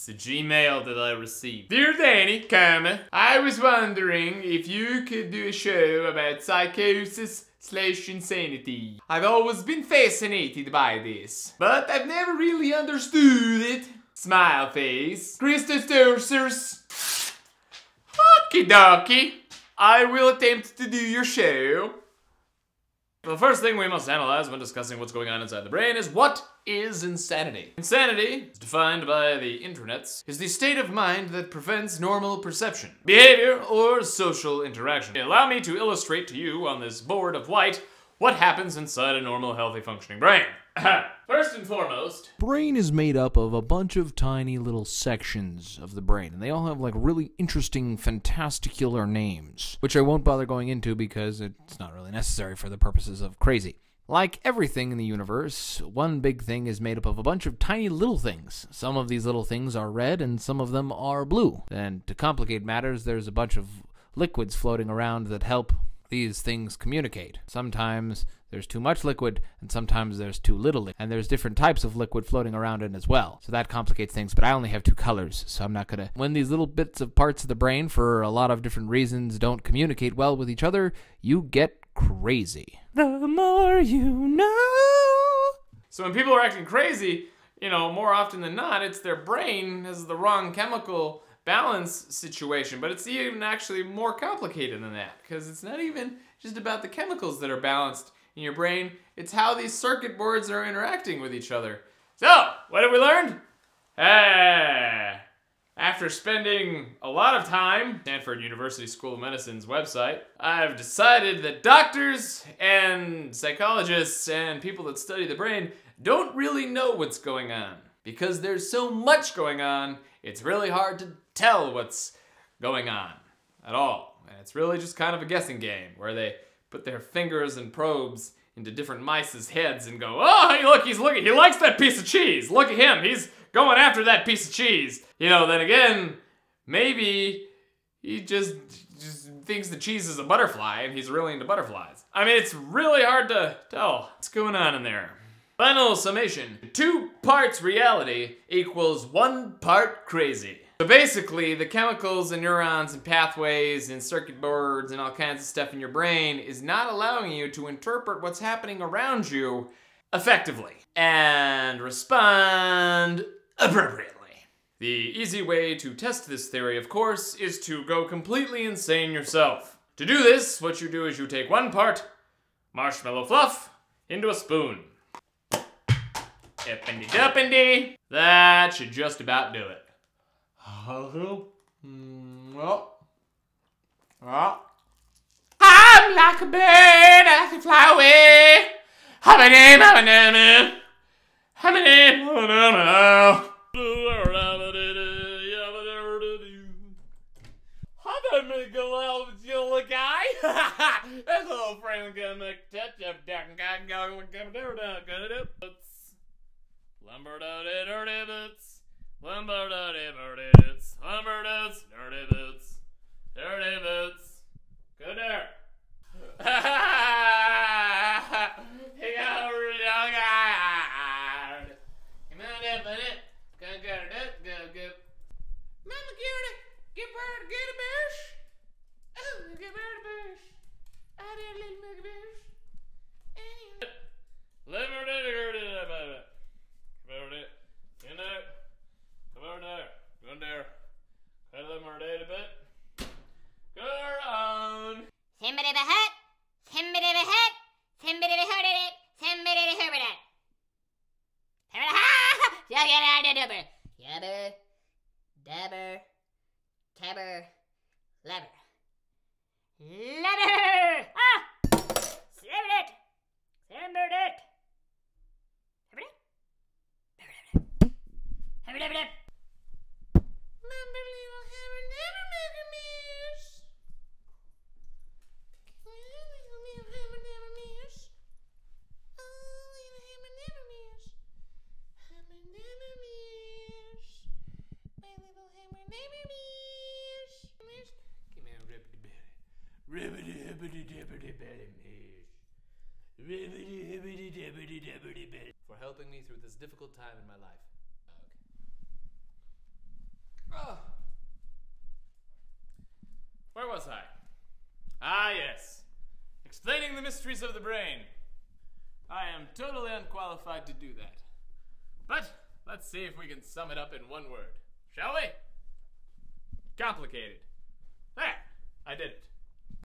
It's a Gmail that I received. Dear Danny, I was wondering if you could do a show about psychosis/insanity. I've always been fascinated by this, but I've never really understood it. Smile face. Christosers. Okie dokie. I will attempt to do your show. The first thing we must analyze when discussing what's going on inside the brain is what is insanity. Insanity, as defined by the internets, is the state of mind that prevents normal perception, behavior, or social interaction. Allow me to illustrate to you on this board of white what happens inside a normal, healthy, functioning brain. First and foremost, brain is made up of a bunch of tiny little sections of the brain, and they all have like really interesting, fantasticular names, which I won't bother going into because it's not really necessary for the purposes of crazy. Like everything in the universe, one big thing is made up of a bunch of tiny little things. Some of these little things are red and some of them are blue. And to complicate matters, there's a bunch of liquids floating around that help these things communicate. Sometimes there's too much liquid, and sometimes there's too little liquid. And there's different types of liquid floating around in as well. So that complicates things, but I only have two colors, so I'm not gonna... When these little bits of parts of the brain, for a lot of different reasons, don't communicate well with each other, you get crazy. The more you know. So when people are acting crazy, you know, more often than not, it's their brain has the wrong chemical balance situation, but it's even actually more complicated than that, because it's not even just about the chemicals that are balanced in your brain, it's how these circuit boards are interacting with each other. So, what have we learned? After spending a lot of time at Stanford University School of Medicine's website, I've decided that doctors and psychologists and people that study the brain don't really know what's going on. Because there's so much going on, it's really hard to tell what's going on at all. And it's really just kind of a guessing game where they put their fingers and probes into different mice's heads and go, oh, hey, look, he likes that piece of cheese. Look at him, he's going after that piece of cheese. You know, then again, maybe he just thinks the cheese is a butterfly and he's really into butterflies. I mean, it's really hard to tell what's going on in there. Final summation. 2 parts reality equals 1 part crazy. So basically, the chemicals and neurons and pathways and circuit boards and all kinds of stuff in your brain is not allowing you to interpret what's happening around you effectively and respond appropriately. The easy way to test this theory, of course, is to go completely insane yourself. To do this, what you do is you take 1 part marshmallow fluff into a spoon. Ippity-duppity. That should just about do it. I'm like a bird, I can fly away. Guy. That's a little friend gonna touch up duck and go. Lumber-dirty boots, lumber-dirty boots, lumber-boots, dirty boots, dirty boots. Go there. He got a real guard. Come on up in it. Go. Mama cutie, give her to get a bush. Oh, give her a bush. I did a little milk bush. Lumber-dirty. Go there. Cut them our data bit. Go on. Somebody be hurt. Somebody be hurt. Somebody be hurt it. Somebody be hurt it. Yabber. Dabber. Tabber. Lever. Lever. Ah! Slammed it. Slammed it. Remember little hammer never make a miss. Little hammer never miss. Oh, little hammer never miss. Hammer never miss. My little hammer never miss. Give me a ribbity-bitty. Ribbity-hibbity-dibbity-bitty miss. Ribbity-hibbity-dibbity-dibbity-bitty. For helping me through this difficult time in my life. was I? Ah, yes. Explaining the mysteries of the brain. I am totally unqualified to do that. But let's see if we can sum it up in one word. Shall we? Complicated. There, I did it.